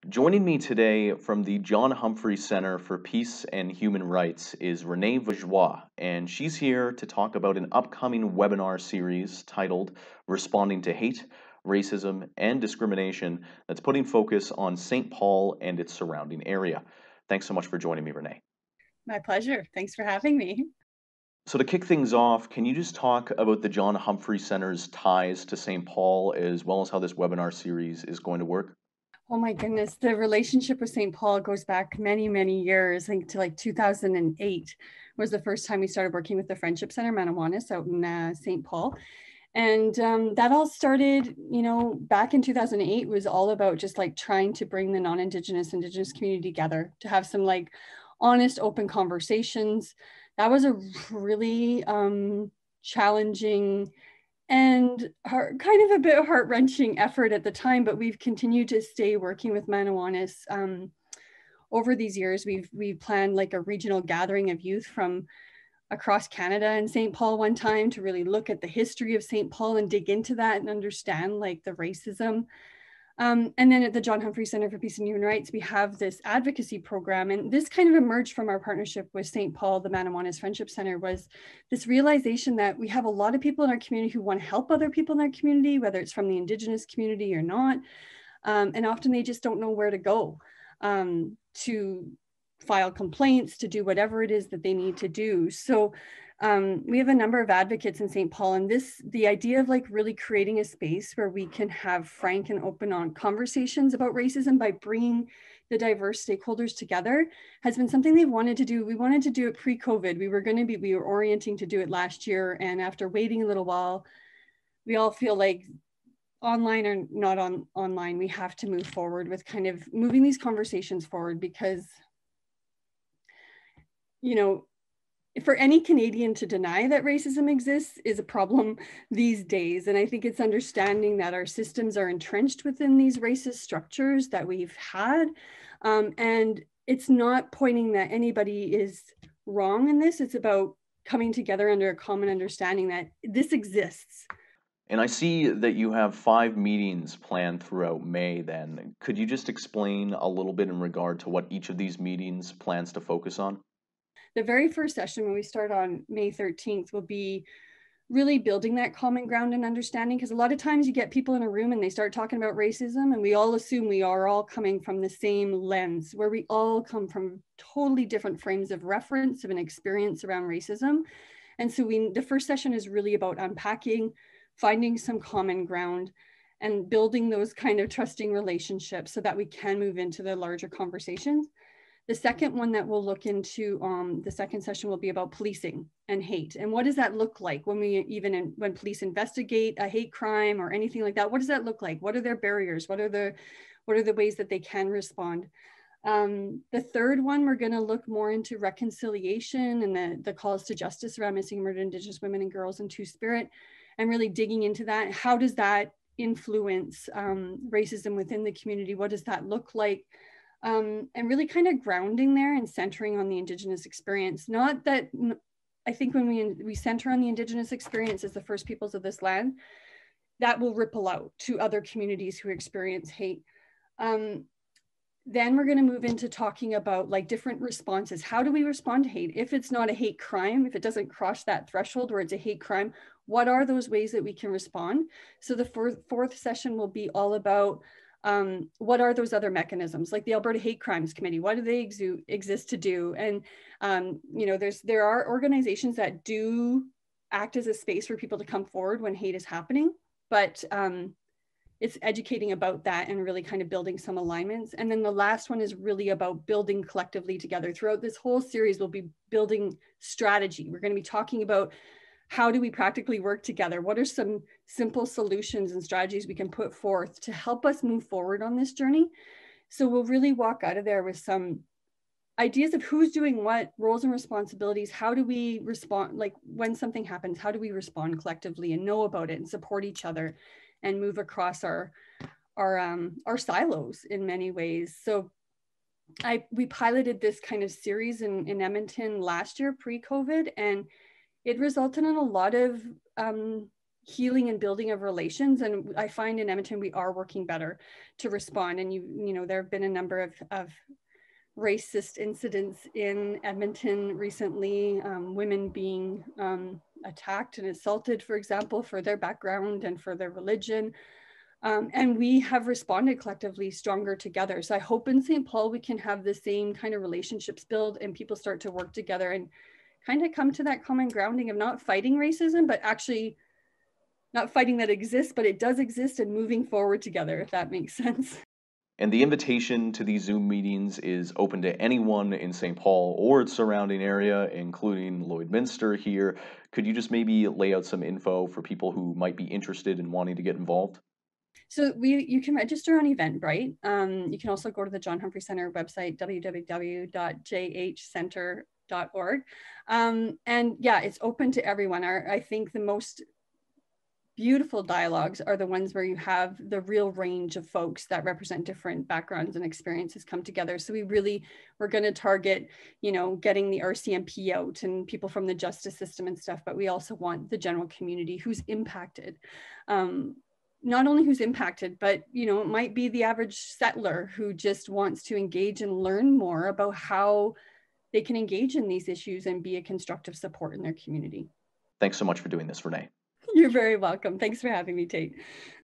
Joining me today from the John Humphrey Center for Peace and Human Rights is Renee Vaugeois, and she's here to talk about an upcoming webinar series titled Responding to Hate, Racism, and Discrimination that's putting focus on St. Paul and its surrounding area. Thanks so much for joining me, Renee. My pleasure. Thanks for having me. So to kick things off, can you just talk about the John Humphrey Center's ties to St. Paul as well as how this webinar series is going to work? Oh my goodness, the relationship with St. Paul goes back many, many years. I think to like 2008 was the first time we started working with the Friendship Center Manawanis out in St. Paul. And that all started, back in 2008 was all about just like trying to bring the non-Indigenous, Indigenous community together to have some like honest, open conversations. That was a really challenging and kind of a bit heart-wrenching effort at the time, but we've continued to stay working with Manawanis over these years. We've planned like a regional gathering of youth from across Canada and St. Paul one time to really look at the history of St. Paul and dig into that and understand like the racism. And then at the John Humphrey Center for Peace and Human Rights, we have this advocacy program. And this kind of emerged from our partnership with St. Paul, the Manawanis Friendship Center, was this realization that we have a lot of people in our community who want to help other people in our community, whether it's from the Indigenous community or not. And often they just don't know where to go to file complaints, to do whatever it is that they need to do. So we have a number of advocates in St. Paul, and the idea of like really creating a space where we can have frank and open on conversations about racism by bringing the diverse stakeholders together has been something they've wanted to do. We wanted to do it pre-COVID. We were orienting to do it last year. And after waiting a little while, we all feel like online or not online, we have to move forward with kind of moving these conversations forward because, for any Canadian to deny that racism exists is a problem these days. And I think it's understanding that our systems are entrenched within these racist structures that we've had. And it's not pointing that anybody is wrong in this. It's about coming together under a common understanding that this exists. And I see that you have 5 meetings planned throughout May then. Could you just explain a little bit in regard to what each of these meetings plans to focus on? The very first session, when we start on May 13th, will be really building that common ground and understanding, because a lot of times you get people in a room and they start talking about racism and we all assume we are all coming from the same lens, where we all come from totally different frames of reference of an experience around racism. And so the first session is really about unpacking, finding some common ground, and building those kind of trusting relationships so that we can move into the larger conversations. The second one that we'll look into, the second session will be about policing and hate. And what does that look like when police investigate a hate crime or anything like that? What does that look like? What are their barriers? What are the ways that they can respond? The third one, we're going to look more into reconciliation and the calls to justice around missing and murdered Indigenous women and girls and Two-Spirit, and really digging into that. How does that influence racism within the community? What does that look like? And really kind of grounding there and centering on the Indigenous experience. Not that, I think when we center on the Indigenous experience as the first peoples of this land, that will ripple out to other communities who experience hate. Then we're going to move into talking about like different responses. How do we respond to hate? If it's not a hate crime, if it doesn't cross that threshold where it's a hate crime, what are those ways that we can respond? So the fourth session will be all about what are those other mechanisms, like the Alberta Hate Crimes Committee? What do they exist to do? And there are organizations that do act as a space for people to come forward when hate is happening, but it's educating about that and really kind of building some alignments. And then the last one is really about building collectively together. Throughout this whole series, we'll be building strategy. We're going to be talking about how do we practically work together? What are some simple solutions and strategies we can put forth to help us move forward on this journey? So we'll really walk out of there with some ideas of who's doing what, roles and responsibilities. How do we respond? Like when something happens, how do we respond collectively and know about it and support each other and move across our silos in many ways? So we piloted this kind of series in Edmonton last year, pre-COVID, and it resulted in a lot of healing and building of relations. And I find in Edmonton, we are working better to respond. And there have been a number of racist incidents in Edmonton recently, women being attacked and assaulted, for example, for their background and for their religion. And we have responded collectively stronger together. So I hope in St. Paul, we can have the same kind of relationships build and people start to work together and kind of come to that common grounding of not fighting racism, but actually not fighting that exists, but it does exist, and moving forward together, if that makes sense. And the invitation to these Zoom meetings is open to anyone in St. Paul or its surrounding area, including Lloydminster here. Could you just maybe lay out some info for people who might be interested in wanting to get involved? So you can register on Eventbrite. You can also go to the John Humphrey Center website, www.jhcenter.org. And yeah, it's open to everyone. I think the most beautiful dialogues are the ones where you have the real range of folks that represent different backgrounds and experiences come together. So we're going to target, getting the RCMP out and people from the justice system and stuff, but we also want the general community who's impacted. Not only who's impacted, but it might be the average settler who just wants to engage and learn more about how they can engage in these issues and be a constructive support in their community. Thanks so much for doing this, Renee. You're very welcome. Thanks for having me, Tate.